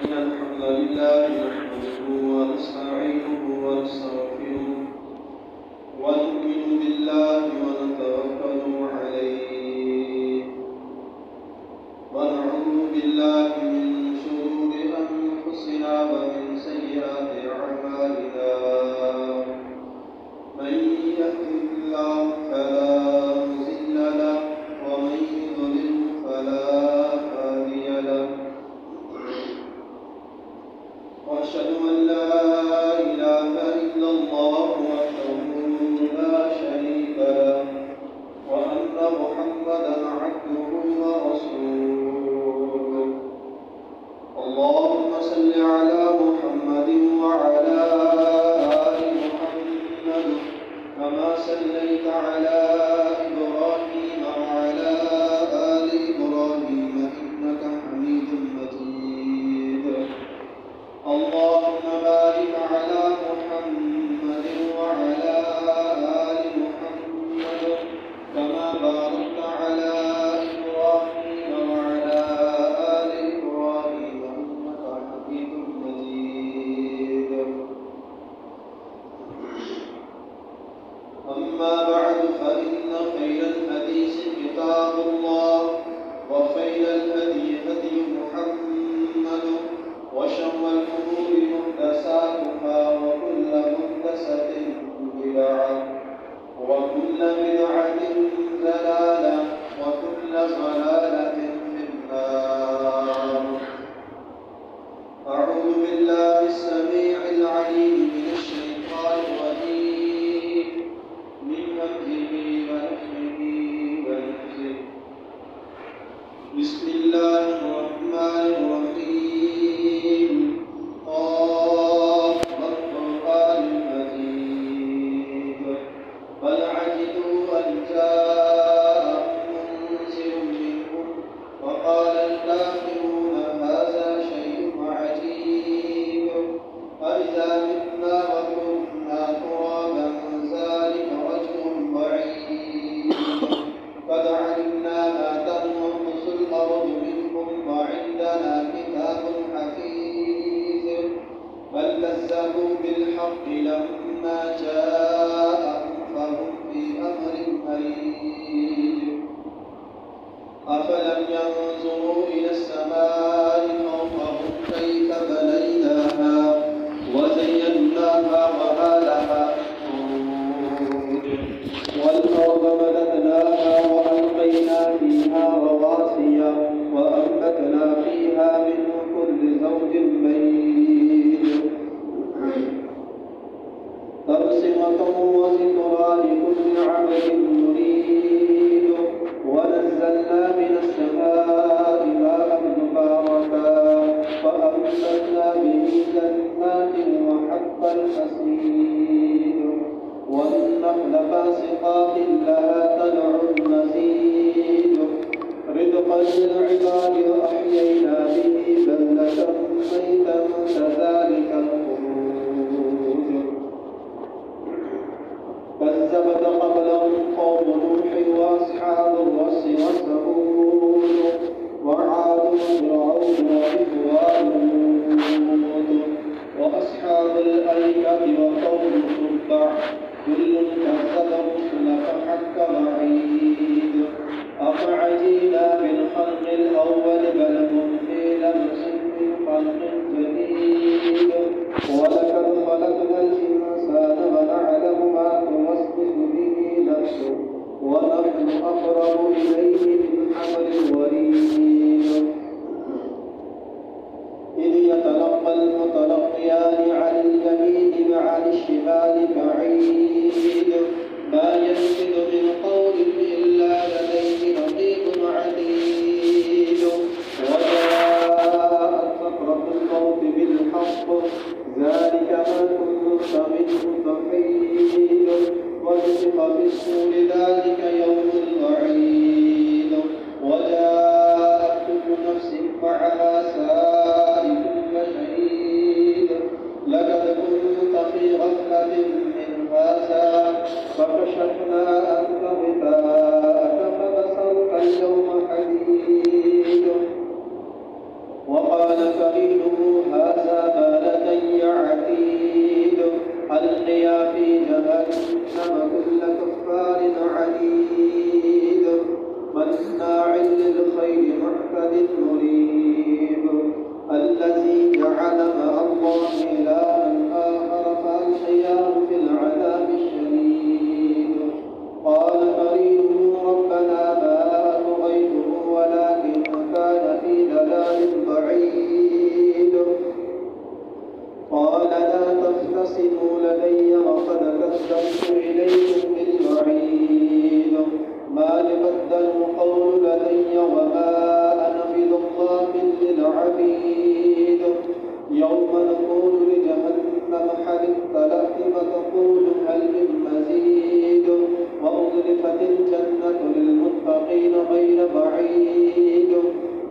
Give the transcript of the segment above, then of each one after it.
إن الحمد لله نحمده ونستعينه ونستغفره ونؤمن بالله ونتوكل عليه ونعوذ بالله من شرور أنفسنا ومن سيئات أعمالنا من يهده الله فلا مضل له ومن يضلل فلا هادي له وأشهد أن لا إله إلا الله وحده لا شريك له وأن محمدا عبده ورسوله اللهم صل على محمد وعلى آل محمد كما صليت على إبراهيم وعلى آل إبراهيم إنك حميد مجيد اللهم بارك على محمد وعلى آل محمد كما باركت على إبراهيم وعلى آل إبراهيم إنك حميد مجيد أما بعد فإن خير الحديث كتاب الله وخير الهدي هدي محمد وشر الأمور محدثاتها وكل محدثة بدعة وكل بدعة ضلالة وكل ضلالة في النار أعوذ بالله السميع العليم من الشيطان الرجيم من همزه ونفخه ونفثه بسم الله الرحمن الرحيم والقرآن المجيد بل عجبوا أن جاءهم منذر منهم وقال الكافرون هذا شيء عجيب أإذا متنا وكنا ترابا ذلك رجل بعيد قد علمنا ما تنقص الأرض منهم وعندنا كتاب حفيظ بل كذبوا بالحق لما جاءهم فهم في أمر مريج أفلم ينظروا إلى السماء فوقهم كيف بنيناها وزيناها وما لها من فروج والأرض مددناها وألقينا فيها رواسي وأنبتنا فيها من كل زوج بهيج تبصرة وذكرى لكل عبد منيب ونزلنا من السماء ماء مباركا فأنبتنا به جنات وحب الحصيد والنخل باسقات لها طلع نضيد رزقا للعباد وأحيينا به بلدة ميتا كذلك الخروج كذبت قبلهم قوم نوح وأصحاب الرس وثمود وعاد وفرعون وإخوان لوط وأصحاب الأيكة وقوم تبع كل كذب الرسل فحق وعيد أفعجينا بالخلق الأول بل هم في لبس من خلق جديد ولقد خلقنا الإنسان ونعلم ما توسوس به نفسه ونحن أقرب إليه من حبل الوريد إذ يتلقى المتلقيان عن اليمين وعن الشمال بعيد ما يلفظ من قول ثم تقول هل من مزيد وأزلفت الجنة للمتقين غير بعيد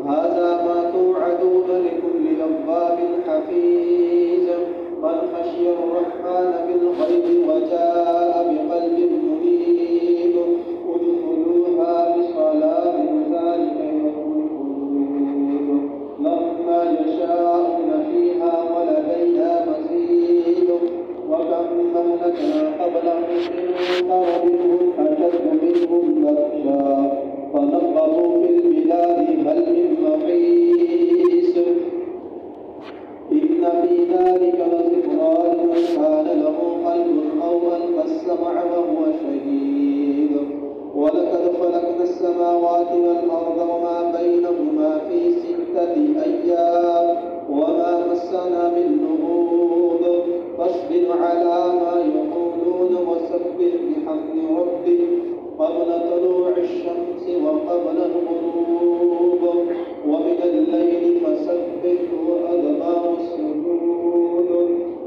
هذا ما توعدون لكل أواب حفيظ من خشي الرحمن بالغيب وجاء بقلب منيب ادخلوها بسلام ذلك يوم الخلود لهم ما يشاءون فيها ولدينا مزيد وكم أهلكنا قبلهم من قرن هم أشد منهم بطشا فنقبوا في البلاد هل من محيص إن في ذلك لذكرى لمن كان له قلب أو ألقى السمع وهو شهيد ولقد خلقنا السماوات والأرض وما بينهما في 6 أيام وما مسنا من لغوب فاصبر على ما يقولون وسبح بحمد ربك قبل طلوع الشمس وقبل الغروب ومن الليل فسبح وأدبار السجود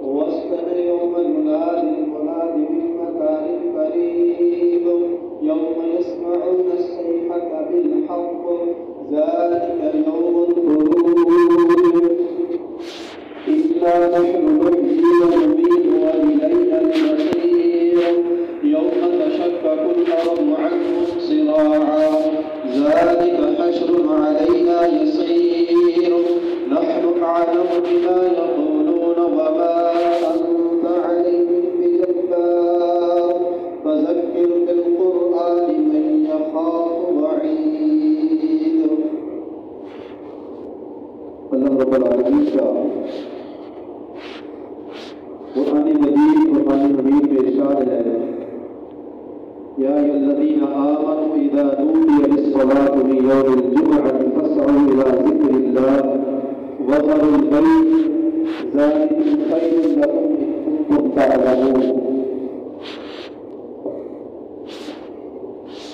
واستمع يوم ينادي المناد من مكان قريب يوم يسمعون الصيحة بالحق ذلك يوم الخلود إنا نحن نحيي ونميت وإلينا المصير يوم تشقق الأرض عنهم صراعا ذلك حشر علينا يسير نحن أعلم بما يقولون وما أنت عليهم بجبار فذكر بالقرآن من يخاف وعيد. اللہ رب العالمین کا قرآن مجید میں ارشاد ہے یا ایھا الذین آمنوا اذا نودی للصلاة من یوم الجمعة فاسعوا إلى ذکر اللہ وذروا البیع ذلکم خیر لکم إن کنتم تعلمون.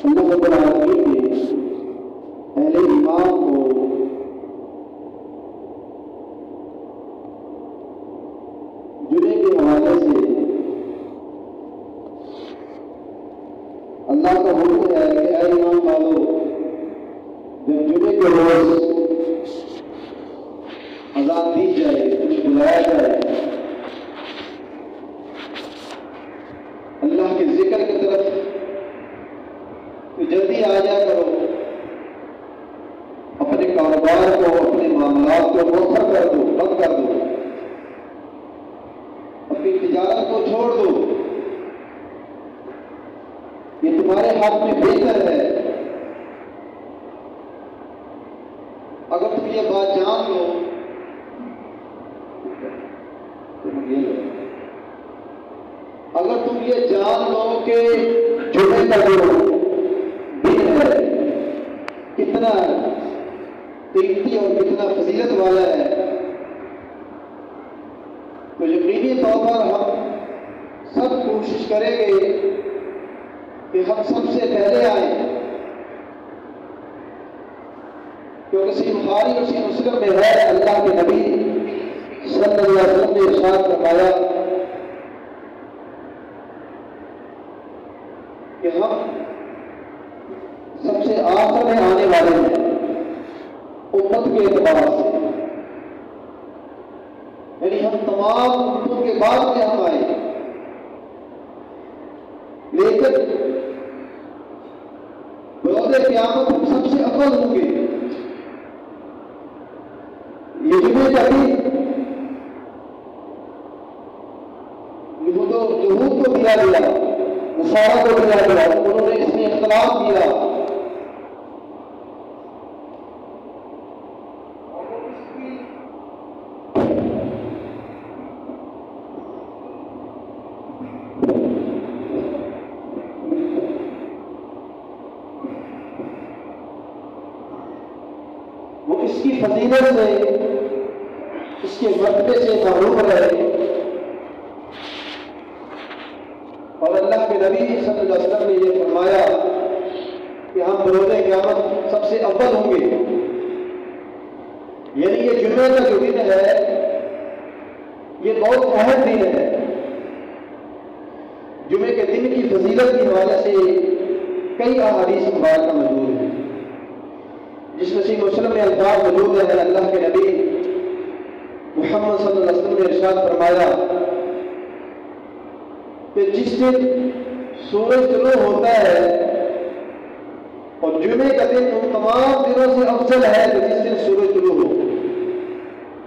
اللہ رب العالمین نے اہل ایمان کو جمعے کے حوالے سے اللہ کا حکم ہے کہ اے ایمان والو جب جمعے کے روز اذان دی جائے تمہیں بلایا جائے اللہ کے ذکر کی طرف تو جلدی آ جایا کرو اپنے کاروبار کو اپنے معاملات کو مؤخر کر دو بند کر دو اپنی تجارت کو چھوڑ دو یہ تمہارے ہاتھ میں بہتر ہے. اگر تم یہ بات جان لو اگر تم یہ جان لو کہ جمعے کا جو دن ہے کتنا قیمتی اور کتنا فضیلت والا ہے تو یقینی طور پر ہم سب کوشش کریں گے کہ ہم سب سے پہلے آئیں کیونکہ صحیح بخاری اور صحیح مسلم میں ہے اللہ کے نبی صلی اللہ علیہ وسلم نے ارشاد فرمایا کہ ہم سب سے آخر میں آنے والے ہیں امت کے اعتبار سے یعنی ہم تمام امتوں کے بعد میں ہم آئے لیکن بروز قیامت ہم سب سے اول ہوں گے. یہ جمعے کا دن یہود کو دیا گیا نصارہ کو دیا گیا انہوں نے اس میں اختلاف کیا اس کی فضیلت سے اس کے مرتبے سے محروم رہے اور اللہ کے نبی صلی اللہ علیہ وسلم نے یہ فرمایا کہ ہم بروز قیامت سب سے اول ہوں گے. یعنی یہ جمعے کا جو دن ہے یہ بہت اہم دن ہے جمعے کے دن کی فضیلت کے حوالے سے کئی احادیث مبارکہ موجود ہیں، جس میں صحیح مسلم میں الفاظ موجود ہیں۔ اللہ کے نبی محمد صلی اللہ علیہ وسلم نے ارشاد فرمایا کہ جس دن سورج طلوع ہوتا ہے، اور جمعے کا دن ان تمام دنوں سے افضل ہے کہ جس دن سورج طلوع ہو،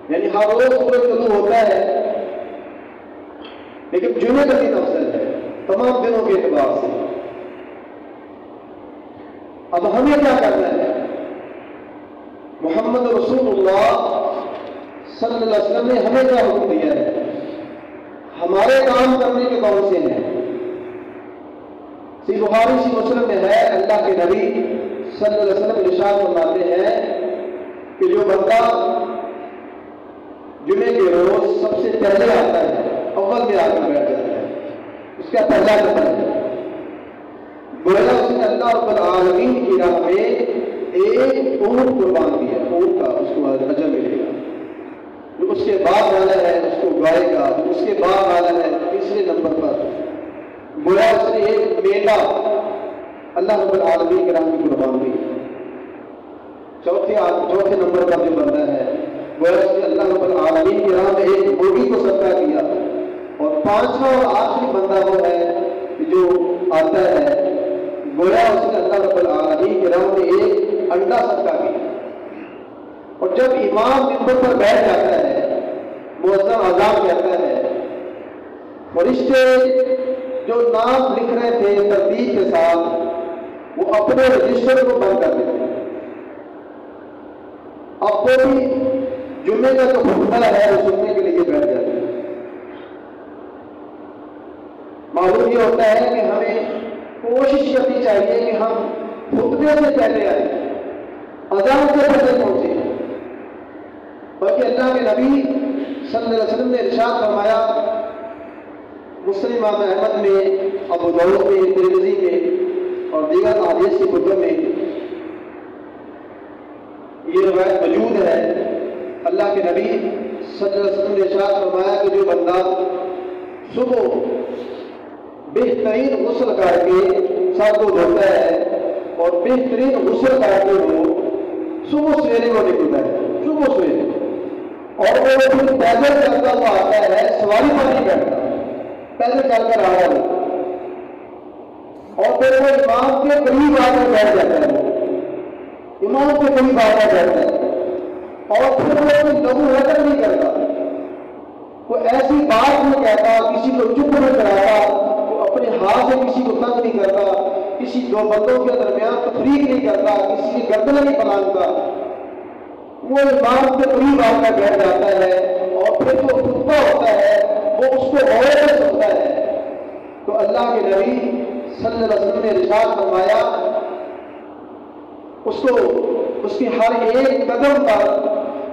یعنی ہر روز سورج طلوع ہوتا ہے لیکن جمعے کا دن افضل ہے تمام دنوں کے اعتبار سے۔ اب ہمیں کیا کرنا ہے؟ محمد رسول اللہ صلی اللہ علیہ وسلم نے ہمیں کیا حکم دیا ہے؟ ہمارے کام کرنے کے کون سے ہیں؟ صحیح بخاری صحیح مسلم میں ہے، اللہ کے نبی صلی اللہ علیہ وسلم ارشاد فرماتے ہیں کہ جو بندہ جمعے کے روز سب سے پہلے آتا ہے، اول میں آ کر بیٹھ جاتا ہے، اس کا پہلا قدم ہے، گویا اس نے اللہ رب العالمین کی راہ میں ایک اونٹ قربان کیا، اونٹ کا اس کو اجر ملے گا۔ جو اس کے بعد والا ہے اس کو گائے گا، جو اس کے بعد والا ہے تیسرے نمبر پر گویا اس نے ایک بیٹا اللہ رب العالمین کی راہ میں قربان کی۔ چوتھے نمبر پر جو بندہ ہے گویا اس نے اللہ رب العالمین کی راہ میں ایک مرغی کو صدقہ کیا، اور پانچواں اور آخری بندہ وہ ہے جو آتا ہے گویا اس نے اللہ رب العالمین کی راہ میں ایک انڈا صدقہ کیا۔ اور جب امام منبر پر بیٹھ جاتا ہے، مؤذن اذان کہتا ہے، فرشتے جو نام لکھ رہے تھے ترتیب کے ساتھ وہ اپنے رجسٹر کو بند کر دیتے ہیں۔ اب وہ بھی جمعے کا جو خطبہ ہے وہ سننے کے لیے بیٹھ جاتے ہیں۔ معلوم یہ ہوتا ہے کہ ہمیں کوشش کرنی چاہیے کہ ہم خطبے سے پہلے آئیں، اذان سے پہلے پہنچے، بلکہ اللہ کے نبی صلی اللہ علیہ وسلم نے ارشاد فرمایا مسلم امام احمد میں، ابو داؤد میں، ترمذی میں اور دیگر احادیث کی کتب میں یہ روایت موجود ہے۔ اللہ کے نبی صلی اللہ علیہ وسلم نے ارشاد فرمایا کہ جو بندہ صبح بہترین غسل کر کے سر کو دھوتا ہے اور بہترین غسل کر کے وہ صبح سویرے وہ نکلتا ہے، صبح سویرے، اور وہ پھر پیدل چلتا ہوا آتا ہے، سواری پر نہیں بیٹھتا، پیدل چل کر آ رہا ہے، اور پھر وہ امام کے قریب آ کر بیٹھ جاتا ہے، امام کے قریب آ کر بیٹھتا ہے، اور پھر وہ کوئی لغو حرکت نہیں کرتا، کوئی ایسی بات نہیں کہتا، کسی کو چپ نہیں کراتا، وہ اپنے ہاتھ سے کسی کو تنگ نہیں کرتا، کسی دو بندوں کے درمیان تفریق نہیں کرتا، کسی کی گردن نہیں پلانگتا، وہ امام کے قریب آ کر بیٹھ جاتا ہے، اور پھر جو خطبہ ہوتا ہے وہ اس کو غور سے سنتا ہے۔ تو اللہ کے نبی صلی اللہ علیہ وسلم نے ارشاد فرمایا اس کی ہر ایک قدم پر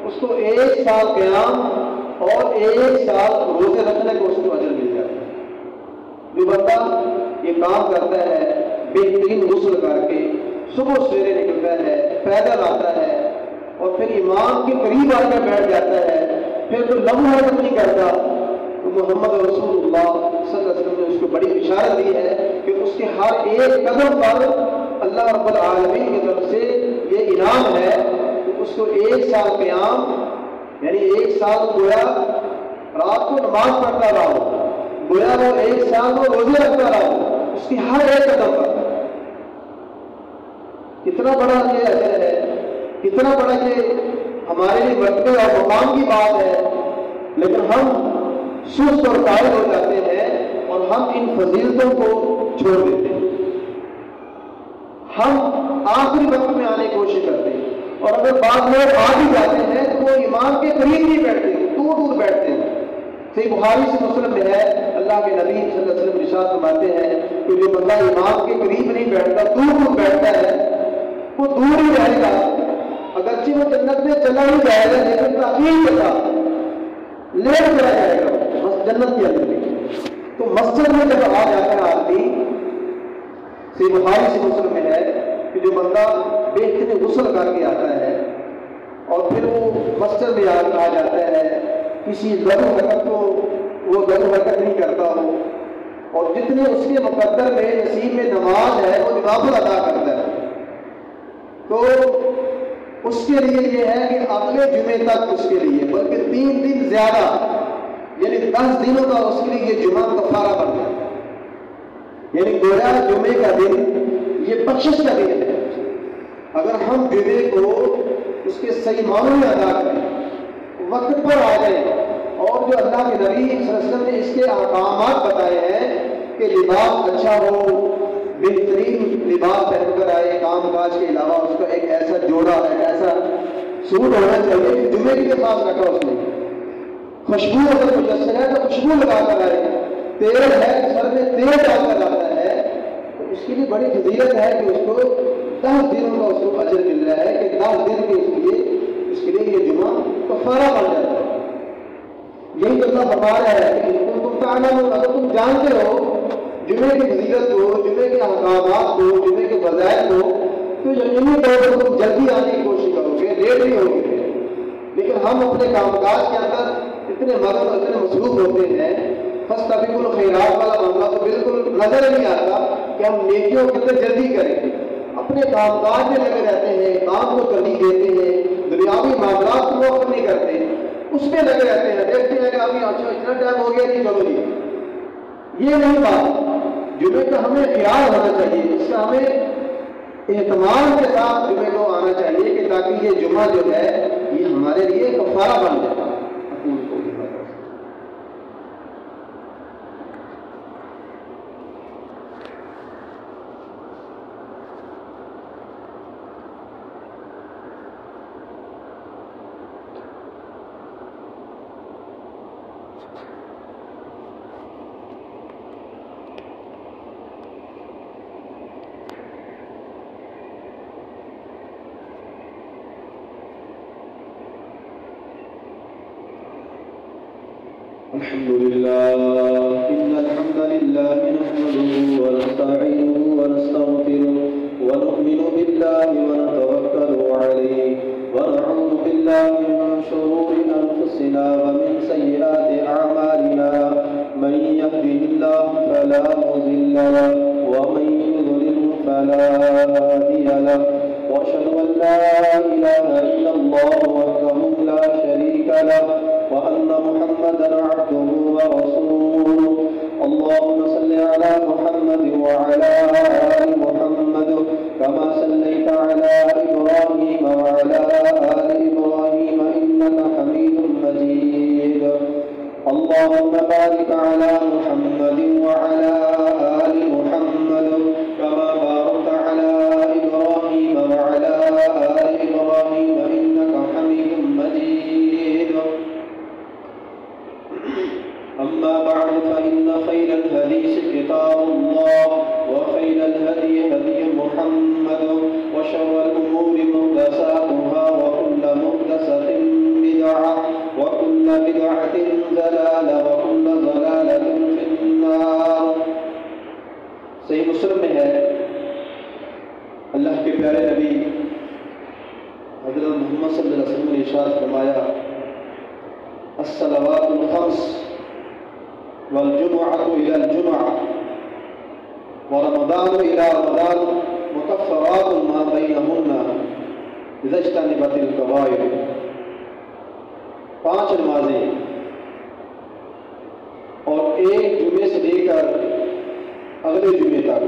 اس کو 1 سال قیام اور 1 سال روزے رکھنے کو اس کو اجر مل جاتا ہے۔ جو بندہ یہ کام کرتا ہے بہترین غسل کر کے صبح سویرے نکلتا ہے، پیدل آتا ہے اور پھر امام کے قریب آ کر بیٹھ جاتا ہے، پھر تو لمحہ حرکت نہیں کرتا، تو محمد رسول اللہ صلی اللہ علیہ وسلم نے اس کو بڑی اشارت دی ہے کہ اس کے ہر ایک قدم پر اللہ رب العالمین کی طرف سے یہ انعام ہے کہ اس کو 1 سال قیام، یعنی 1 سال گویا رات کو نماز پڑھتا رہا ہو، گویا وہ 1 سال وہ روزے رکھتا رہا ہو، اس کی ہر ایک قدم پر۔ کتنا بڑا یہ اجر ہے، کتنا بڑا یہ ہمارے لیے مرتبے اور مقام کی بات ہے، لیکن ہم سست اور قائل ہو جاتے ہیں اور ہم ان فضیلتوں کو چھوڑ دیتے ہیں، ہم آخری وقت میں آنے کی کوشش کرتے ہیں، اور اگر بعض لوگ آ بھی جاتے ہیں تو وہ امام کے قریب نہیں بیٹھتے، دور دور بیٹھتے ہیں۔ صحیح بخاری سے مسلم میں ہے، اللہ کے نبی صلی اللہ علیہ وسلم ارشاد فرماتے ہیں کہ جو بندہ امام کے قریب نہیں بیٹھتا، دور دور بیٹھتا ہے، وہ دور ہی رہے گا، اگرچہ وہ جنت میں چلا ہی جائے گا لیکن تاخیر کے ساتھ لیٹ چلا جائے گا جنت کے اندر۔ تو مسجد میں جب آ جاتا ہے آدمی، صحیح بخاری سے مسلم میں ہے کہ جو بندہ بہترین غسل کر کے آتا ہے اور پھر وہ مسجد میں آ جاتا ہے، کسی لغو حرکت کو وہ لغو حرکت نہیں کرتا ہو، اور جتنے اس کے مقدر میں نصیب میں نماز ہے وہ نوافل ادا کرتا ہے، تو اس کے لیے یہ ہے کہ اگلے جمعے تک اس کے لیے بلکہ 3 دن زیادہ یعنی 10 دنوں کا اس کے لیے یہ جمعہ کفارہ بن جاتا ہے۔ یعنی گویا جمعے کا دن یہ بخشش کا دن ہے۔ اگر ہم جمعے کو اس کے صحیح معنوں میں ادا کریں، وقت پر آ جائیں، اور جو اللہ کے نبی صلی اللہ علیہ وسلم نے اس کے احکامات بتائے ہیں کہ لباس اچھا ہو، بہترین لباس پہن کر آئے، کام کاج کے علاوہ اس کا ایک ایسا جوڑا ہے، ایسا سوٹ ہونا چاہیے کہ جمعے کے لیے خاص رکھا اس نے، خوشبو اگر میسر ہے تو خوشبو لگا کر آئے، تیل ہے سر میں تیل ڈال کر آتا ہے، تو اس کے لیے بڑی فضیلت ہے کہ اس کو 10 دنوں کا اس کو اجر مل رہا ہے کہ 10 دن کے اس کے لیے یہ جمعہ کفارہ بن جاتا ہے۔ یہی تو اللہ فرما رہا ہے کہ تم تعلمون، اگر تم جانتے ہو جمعے کی فضیلت کو، جمعے کے احکامات کو، جمعے کے فضائل کو، تو یقینی طور پر تم جلدی آنے کی کوشش کرو گے، لیٹ نہیں ہوگے۔ لیکن ہم اپنے کام کاج کے اندر اتنے مغرب اتنے مصروف ہوتے ہیں، فاستبقوا الخیرات والا معاملہ تو بالکل نظر نہیں آتا کہ ہم نیکیوں کتنے جلدی کریں گے۔ اپنے کام کاج میں لگے رہتے ہیں، کام کو ترجیح دیتے ہیں، دنیاوی معاملات کو وقت نہیں کرتے، اس میں لگے رہتے ہیں، دیکھتے ہیں کہ ابھی اچھا اتنا ٹائم ہو گیا، نہیں چلو جی، یہ نہیں بات۔ جمعے کا ہمیں خیال ہونا چاہیے، اس کا ہمیں اہتمام کے ساتھ جمعے کو آنا چاہیے کہ تاکہ یہ جمعہ جو ہے یہ ہمارے لیے کفارہ بن جائے۔ الحمد لله إن الحمد لله نحمده ونستعينه ونستغفره ونؤمن بالله ونتوكل عليه ونعوذ بالله من شرور أنفسنا ومن سيئات أعمالنا من يهده الله فلا مضل له ومن يضلل فلا هادي له وأشهد أن لا إله إلا الله وحده لا شريك له وأن محمدا عبده ورسوله اللهم صل على محمد وعلى آل محمد كما صليت على إبراهيم وعلى آل إبراهيم إنك حميد مجيد اللهم بارك على محمد وعلى آل محمد كما باركت على إبراهيم وعلى آل إبراهيم إنك حميد مجيد أما بعد فإن خير الحديث كتاب الله وخير الهدي هدي محمد وشر الأمور محدثاتها وكل محدثة بدعة وكل بدعة ضلالة وكل ضلالة في النار۔ صحیح مسلم میں ہے اللہ کے پیارے نبی حضرت محمد صلی اللہ علیہ وسلم نے ارشاد فرمایا الصلوات الخمس والجمعة إلى الجمعة ورمضان إلى رمضان مكفرات ما بينهن إذا اجتنبت الكبائر۔ 5 نمازیں اور ایک جمعے سے لے کر اگلے جمعے تک،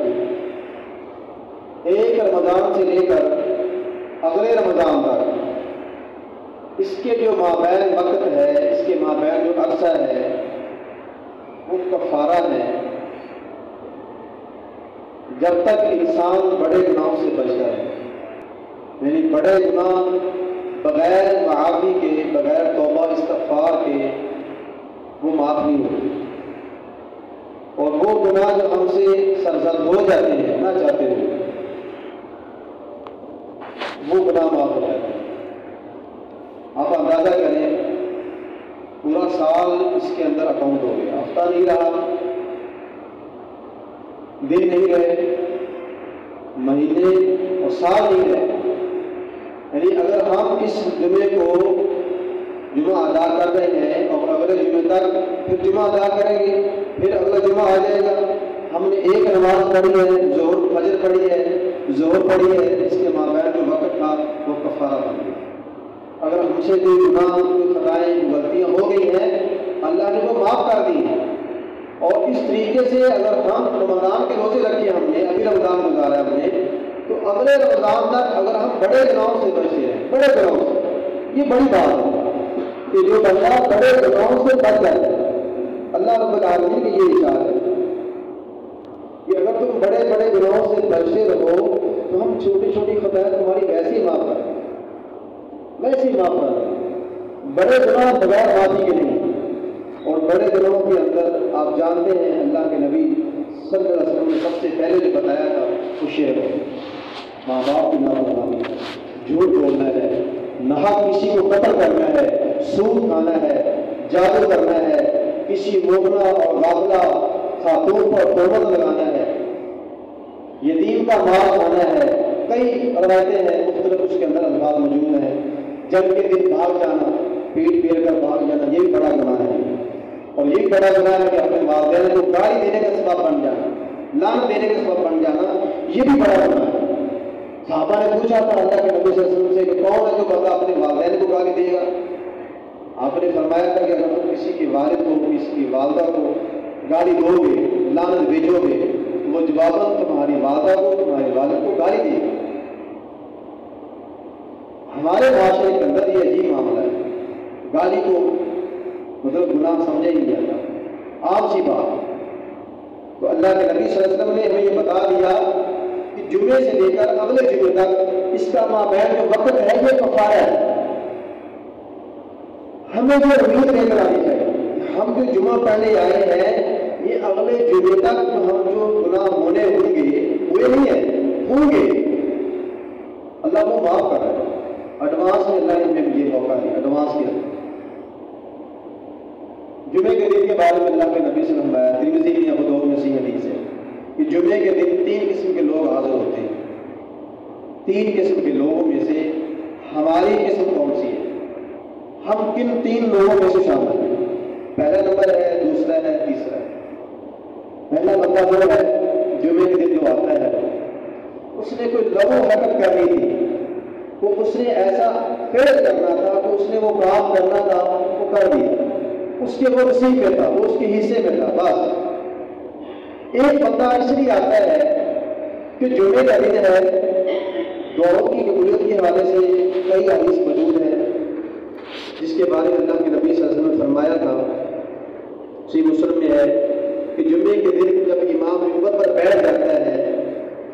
ایک رمضان سے لے کر اگلے رمضان تک، اس کے جو مابین وقت ہے، اس کے مابین جو عرصہ ہے وہ کفارہ ہے جب تک انسان بڑے گناہوں سے بچتا ہے، یعنی بڑے گناہ بغیر معافی کے، بغیر توبہ استغفار کے وہ معاف نہیں ہوتے، اور وہ گناہ جو ہم سے سرزد ہو جاتے ہیں نہ چاہتے ہوئے وہ گناہ معاف ہو جاتے ہیں۔ آپ اندازہ کریں پورا سال اس کے اندر اکاؤنٹ ہو گیا، ہفتہ نہیں رہا، دن نہیں رہے، مہینے اور سال نہیں رہے، یعنی اگر ہم اس جمعے کو جمعہ ادا کر رہے ہیں اور اگلے جمعے تک پھر جمعہ ادا کریں گے، پھر اگلا جمعہ آ جائے گا، ہم نے ایک نماز پڑھی ہے، ظہر فجر پڑھی ہے، ظہر پڑھی ہے، اس کے مابین جو وقت تھا وہ کفارہ بن گیا۔ اگر ہم سے کوئی گناہ، کوئی خطائیں، غلطیاں ہو گئی ہیں، اللہ نے وہ معاف کر دی ہیں۔ اور اس طریقے سے اگر ہم رمضان کے روزے رکھے ہم نے، ابھی رمضان گزارا ہم نے، تو اگلے رمضان تک اگر ہم بڑے گناہوں سے بچتے ہیں، بڑے گناہوں سے، یہ بڑی بات ہے کہ جو بندہ بڑے گناہوں سے بچ جائے، اللہ رب العالمین کی یہ اشارہ ہے کہ اگر تم بڑے بڑے گناہوں سے بچتے رہو تو ہم چھوٹی چھوٹی خطائیں تمہاری ویسے ہی معاف کر دیں، ویسے ہی معاف کر دیں۔ بڑے گناہ بغیر معافی کے نہیں، اور بڑے گناہوں کے اندر آپ جانتے ہیں اللہ کے نبی صلی اللہ علیہ وسلم نے سب سے پہلے جو بتایا تھا وہ شرک ہے، ماں باپ کی نافرمانی، جھوٹ بولنا ہے، ناحق کسی کو قتل کرنا ہے، سود کھانا ہے، جادو کرنا ہے، کسی مومنہ اور غافلہ خاتون پر تہمت لگانا ہے، یتیم کا مال کھانا ہے، کئی روایتیں ہیں مختلف، اس کے اندر الفاظ موجود ہیں۔ جنگ کے دن بھاگ جانا، پیٹ پھیر کر بھاگ جانا، یہ بھی بڑا گناہ ہے، اور یہ بھی بڑا گناہ ہے کہ اپنے والدین کو گالی دینے کا سبب بن جانا، لعنت دینے کا سبب بن جانا، یہ بھی بڑا گناہ ہے۔ صحابہ نے پوچھا تھا اللہ کے نبی صلی اللہ علیہ وسلم سے کہ کون ہے جو بندہ اپنے والدین کو گالی دے گا؟ آپ نے فرمایا تھا کہ اگر تم کسی کے والد کو، کسی کی والدہ کو گالی دو گے، لعنت بھیجو گے، تو وہ جواباً تمہاری والدہ کو، تمہارے والد کو گالی دے گا۔ ہمارے معاشرے کے اندر یہ عجیب معاملہ ہے، گالی کو مطلب گناہ سمجھا ہی نہیں جاتا، عام سی بات۔ تو اللہ کے نبی صلی اللہ علیہ وسلم نے ہمیں یہ بتا دیا کہ جمعے سے لے کر اگلے جمعے تک اس کا مابین جو وقت ہے یہ کفارہ ہے۔ ہمیں جو امید لے کر آنی چاہیے، ہم جو جمعہ پڑھنے آئے ہیں یہ اگلے جمعے تک ہم جو گناہ ہونے ہوں گے ہوئے نہیں ہیں، ہوں گے، اللہ وہ معاف کر رہا ہے۔ ایڈوانس میں اللہ نے ہمیں یہ موقع دیا، ایڈوانس کے اندر۔ جمعے کے دن کے بارے میں اللہ کے نبی صلی اللہ علیہ وسلم ترمذی کی ابو داؤد میں صحیح حدیث ہے کہ جمعے کے دن 3 قسم کے لوگ حاضر ہوتے ہیں۔ 3 قسم کے لوگوں میں سے ہماری قسم کون سی ہے؟ ہم کن 3 لوگوں میں سے شامل ہیں؟ پہلا نمبر ہے، دوسرا ہے، تیسرا ہے۔ پہلا بندہ وہ ہے جمعے کے دن جو آتا ہے، اس نے کوئی لغو حرکت کرنی تھی، وہ اس نے ایسا فعل کرنا تھا کہ اس نے وہ کام کرنا تھا وہ کر دیا، اس کے وہ نصیب میں تھا، وہ اس کے حصے میں تھا، بس۔ ایک بندہ اس لیے آتا ہے کہ جمعے کا دن ہے، دعاؤں کی قبولیت کے حوالے سے کئی حدیث موجود ہیں جس کے بارے میں اللہ کے نبی صلی اللہ علیہ وسلم نے فرمایا تھا، صحیح مسلم میں ہے کہ جمعے کے دن جب امام منبر پر بیٹھ جاتا ہے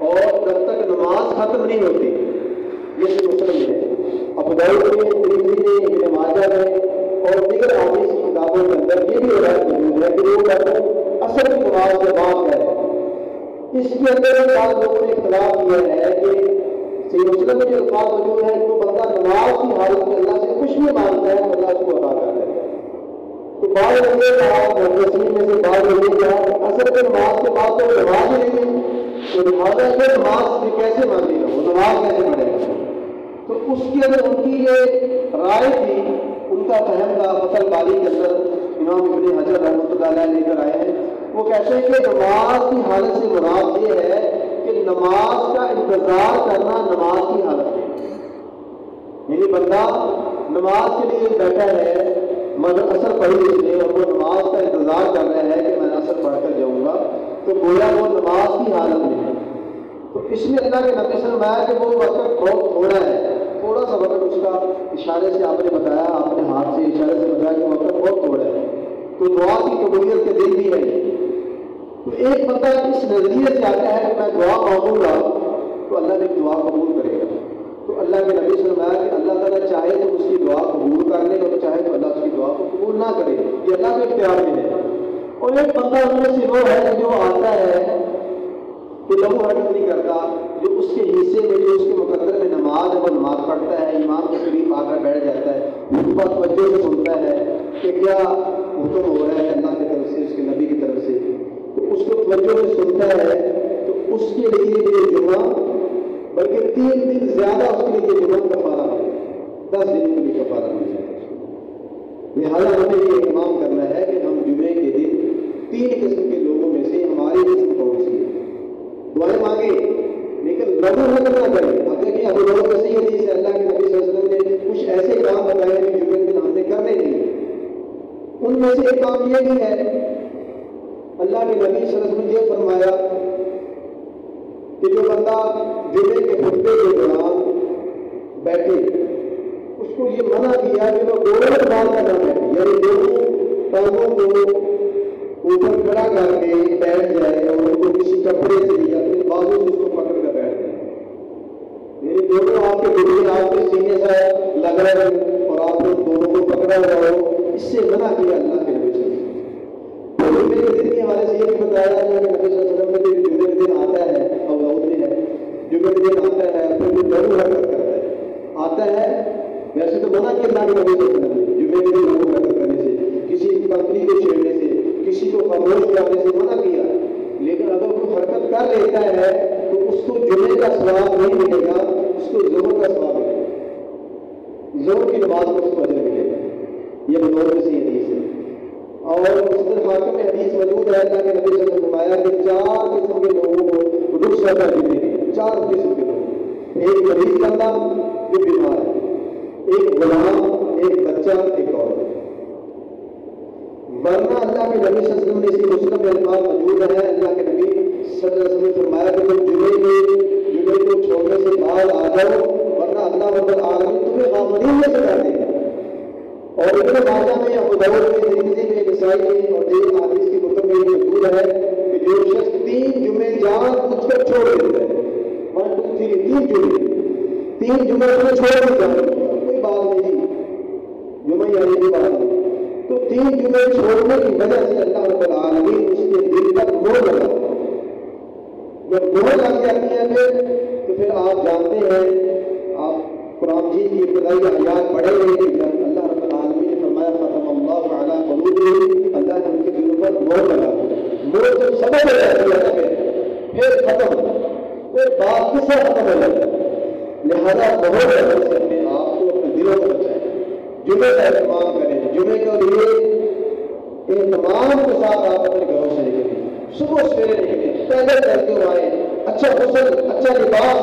اور جب تک نماز ختم نہیں ہوتی، یہ صحیح مسلم میں ہے، ابو داؤد میں، ترمذی میں، ابن ماجہ میں اور دیگر حدیث کی کتابوں کے اندر یہ بھی روایت موجود ہے کہ وہ اصل کی نماز کے بعد ہے۔ اس کے اندر بعض لوگوں نے اختلاف کیا ہے کہ صحیح مسلم میں جو الفاظ موجود ہے کہ وہ بندہ نماز کی حالت میں اللہ سے کچھ بھی مانگتا ہے تو اللہ اس کو عطا کرتا ہے۔ تو بعض لوگوں نے کہا، محدثین میں سے بعض لوگوں نے کہا کہ اصل کی نماز کے بعد تو نماز ہی نہیں ہے، تو لہٰذا یہ نماز بھی کیسے مانگے گا، وہ نماز کیسے پڑھے گا؟ تو اس کے اندر ان کی یہ رائے تھی، ان کا فہم تھا، فتح الباری کے اندر امام ابن حجر رحمۃ اللہ علیہ لے کر آئے ہیں۔ وہ کہتے ہیں کہ نماز کی حالت سے مراد یہ ہے کہ نماز کا انتظار کرنا نماز کی حالت ہے، یعنی بندہ نماز کے لیے بیٹھا ہے، مگر اثر پڑھی اس نے اور وہ نماز کا انتظار کر رہا ہے کہ میں اثر پڑھ کر جاؤں گا، تو گویا وہ نماز کی حالت میں ہے۔ تو اس لیے اللہ کے نبی صلی اللہ علیہ وسلم کہ وہ وقت بہت تھوڑا ہے، تھوڑا سا وقت، اس کا اشارے سے آپ نے بتایا، آپ نے ہاتھ سے اشارے سے بتایا کہ وقت بہت تھوڑا ہے، تو دعا کی قبولیت کے دن بھی ہے۔ تو ایک بندہ اس نظریے سے آتا ہے کہ میں دعا مانگوں گا تو اللہ نے دعا قبول کرے گا، تو اللہ کے نبی صلی اللہ علیہ وسلم کہ اللہ تعالیٰ چاہے تو اس کی دعا قبول کر لے اور چاہے تو اللہ اس کی دعا کو قبول نہ کرے، یہ اللہ کے اختیار میں ہے۔ اور ایک بندہ ان میں سے وہ ہے جو آتا ہے کہ لہو حرکت نہیں کرتا، جو اس کے حصے میں، جو اس کے مقدر میں نماز ہے وہ نماز پڑھتا ہے، امام کے قریب آ کر بیٹھ جاتا ہے، خطبہ توجہ سے سنتا ہے کہ کیا حکم ہو رہا ہے اللہ کی طرف سے، اس کے نبی کی طرف سے، تو اس کو توجہ سے سنتا ہے، تو اس کے لیے یہ جمعہ بلکہ 3 دن زیادہ اس کے لیے یہ جمعہ کفارہ ہے، 10 دن کے لیے کفارہ ہو جائے لہٰذا ہمیں یہ اہتمام کرنا ہے کہ ہم جمعے کے دن 3 قسم کے لوگوں میں سے ہماری قسم کون سی ہے، دعائیں مانگیں لیکن لغو حرکت نہ کریں۔ اب دیکھیں ابو داؤد میں صحیح حدیث ہے، اللہ کے نبی صلی اللہ علیہ وسلم نے کچھ ایسے کام بتائے کہ جمعے کے دن ہم نے کرنے نہیں، ان میں سے ایک کام یہ بھی ہے، اللہ کے نبی صلی اللہ علیہ وسلم نے یہ فرمایا کہ جو بندہ جمعے کے خطبے کے دوران بیٹھے اس کو یہ منع کیا کہ وہ دونوں بال کا نہ بیٹھے، یعنی دونوں ٹانگوں کو اوپر کھڑا کر کے بیٹھ جائے اور ان کو کسی کپڑے سے یا پھر بازو سے اس کو پکڑ کر بیٹھ جائے، یعنی دونوں آپ کے گھٹنے آپ کے سینے سے لگ رہے ہیں اور آپ نے دونوں کو پکڑا ہوا ہو، اس سے منع کیا اللہ کے نبی صلی اللہ علیہ وسلم۔ تو جمعے کے دن کے حوالے سے یہ بھی بتایا اللہ کے نبی صلی اللہ علیہ وسلم نے کہ جمعے کے دن آتا ہے، ابو داؤد میں ہے، جمعے کے دن آتا ہے پھر وہ لغو حرکت کرتا ہے، آتا ہے ویسے تو منع کیا اللہ کے نبی صلی اللہ علیہ وسلم نے جمعے کے دن لغو حرکت کرنے سے، کسی پتلی کو چھیڑنے سے، کسی کو خاموش کرنے سے منع کیا، لیکن اگر کوئی حرکت کر لیتا ہے تو اس کو جمعے کا ثواب نہیں ملے گا، اس کو ظہر کا ثواب ملے گا، ظہر کی نماز کو اس کو اجر ملے گا۔ یہ ابو داؤد میں سے حدیث ہے اور مستدرک حاکم میں حدیث موجود ہے، اللہ کے نبی صلی اللہ علیہ وسلم نے فرمایا کہ 4 قسم کے لوگوں کو رخصت ہے جمعے کی، 4 قسم کے لوگ، ایک مریض بندہ جو بیمار ہے، ایک غلام، ایک بچہ، ایک عورت، ورنہ اللہ کے نبی صلی اللہ علیہ وسلم نے اسی مسلم میں الفاظ موجود ہے، اللہ کے نبی صلی اللہ علیہ وسلم نے فرمایا کہ تم جمعے کو چھوڑنے سے بعد آ جاؤ ورنہ اللہ رب العالمین تمہیں غافلین میں سے کر دے گا۔ اور ابن ماجہ میں، ابو داؤد میں، ترمذی میں، نسائی میں اور دیگر حدیث کی کتب میں یہ موجود ہے کہ جو شخص 3 جمعے جان بوجھ کر چھوڑ دیتا ہے، 1 2 3 3 جمعے کو چھوڑ دیتا ہے، کوئی بات نہیں، جمعہ یعنی کوئی بات نہیں، تو 3 جمعے چھوڑنے کی وجہ سے اللہ رب العالمین اس کے دل پر مہر لگا، جب مہر لگ جاتی ہے پھر آپ جانتے ہیں، آپ قرآن جی کی ابتدائی آیات پڑھے ہوئے کہ جب اللہ رب العالمین نے فرمایا ختم اللہ علی قلوبہم، اللہ نے ان کے دلوں پر مہر لگا، مہر جب سمجھ ہو جاتی ہے پھر ختم، پھر بات کس سے ختم ہو جاتی ہے، لہذا مہر لگنے سے اپنے آپ کو اپنے دلوں کو بچائیں، جمعے کا اہتمام کریں، جمعے کے لیے اہتمام کے ساتھ آپ اپنے گھروں سے نکلیں، صبح سویرے نکلیں، پہلے چلتے ہوئے آئیں، اچھا غسل، اچھا لباس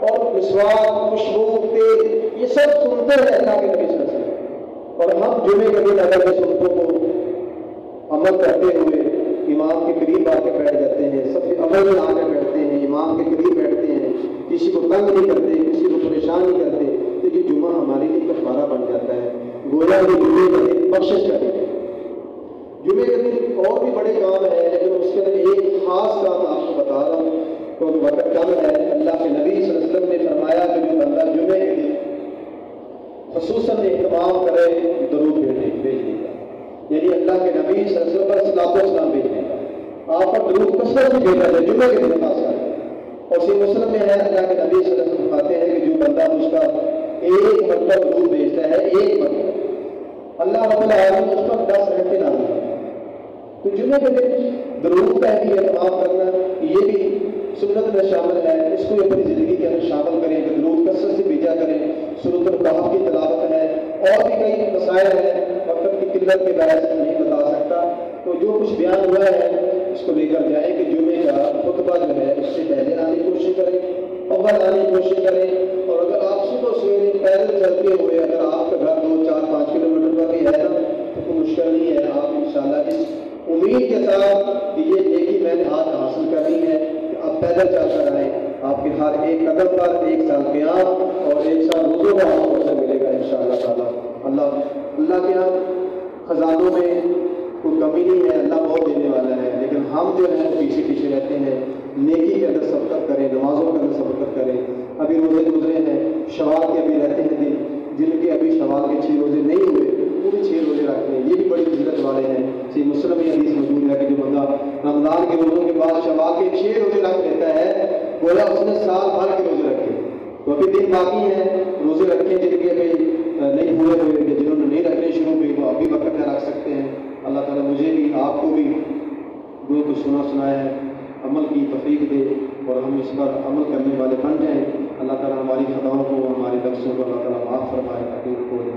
اور مسواک، خوشبو، تیل، یہ سب سنتے ہیں اللہ کے نبی صلی اللہ علیہ وسلم، اور ہم جمعے کے دن اگر یہ سنتوں کو عمل کرتے ہوئے امام کے قریب آ کے بیٹھ جاتے ہیں، سب سے عمل میں آ کے بیٹھتے ہیں، امام کے قریب بیٹھتے ہیں، کسی کو تنگ نہیں کرتے، کسی کو پریشان نہیں کرتے، تو یہ جمعہ ہمارے لیے کفارہ بن جاتا ہے، گویا کہ جمعے کا دن بخشش کرے۔ جمعے کے دن اور بھی بڑے کام ہیں لیکن اس کے لیے ایک خاص کام آپ کو بتا رہا ہوں کیونکہ وقت کم ہے۔ اللہ کے نبی صلی اللہ علیہ وسلم نے فرمایا کہ جو بندہ جمعے کے دن خصوصاً اہتمام کرے درود بھیجنے کا، یعنی اللہ کے نبی صلی اللہ علیہ وسلم پر صلاۃ و سلام بھیجنے کا، آپ پر درود کثرت سے بھیجا جائے جمعے کے دن خاص کر۔ اور صحیح مسلم میں ہے اللہ کے نبی صلی اللہ علیہ وسلم فرماتے ہیں کہ جو بندہ مجھ کا ایک مرتبہ درود بھیجتا ہے، ایک مرتبہ، اللہ رب العالمین اس پر 10 رحمتیں نازل کرتا ہے۔ تو جمعے کے دن درود کا بھی اہتمام کرنا یہ بھی سنت میں شامل ہے، اس کو اپنی زندگی کے اندر شامل کریں کہ درود کثرت سے بھیجا کریں۔ سورۃ الکہف کی تلاوت ہے اور بھی کئی مسائل ہیں، وقت کی قلت کے باعث نہیں بتا سکتا، تو جو کچھ بیان ہوا ہے اس کو لے کر جائیں کہ جمعے کا خطبہ جو ہے اس سے پہلے آنے کی کوشش کریں، اول آنے کی کوشش کریں، اور اگر آپ صبح سویرے پیدل چلتے ہوئے اگر آپ کا گھر 2 4 5 کلومیٹر پر بھی ہے نا تو کوئی مشکل نہیں ہے، آپ انشاءاللہ اس امید کے ساتھ کہ یہ نیکی میں نے ہاتھ حاصل کرنی ہے کہ آپ پیدل چل کر آئیں، آپ کے ہر ایک قدم پر 1 سال قیام اور 1 سال روزوں کا آپ کو ملے گا انشاءاللہ تعالیٰ۔ اللہ کے یہاں خزانوں میں کوئی کمی نہیں ہے، اللہ بہت دینے والا ہے، لیکن ہم جو ہیں پیچھے پیچھے رہتے ہیں۔ نیکی کے اندر سبقت کریں، نمازوں کے اندر سبقت کریں۔ ابھی روزے گزرے ہیں، شوال کے ابھی رہتے ہیں دن، جن کے ابھی شوال کے 6 روزے نہیں ہوئے وہ بھی 6 روزے رکھتے ہیں، یہ بھی بڑی فضیلت والے ہیں۔ صحیح مسلم میں حدیث موجود ہے کہ جو بندہ رمضان کے روزوں کے بعد شوال کے 6 روزے رکھ لیتا ہے گویا اس نے سال بھر کے روزے رکھے، تو ابھی دن باقی ہیں، روزے رکھیں جن کے ابھی نہیں پورے ہوئے، جنہوں نے نہیں رکھنے شروع ہوئے وہ ابھی وقت میں رکھ سکتے ہیں۔ اللہ تعالیٰ مجھے بھی آپ کو بھی جو کچھ سنایا ہے عمل کی توفیق دے اور ہم اس پر عمل کرنے والے بن جائیں۔ اللہ تعالیٰ ہماری خطاؤں کو، ہماری لفظوں کو اللہ تعالیٰ معاف فرمائے، تاکہ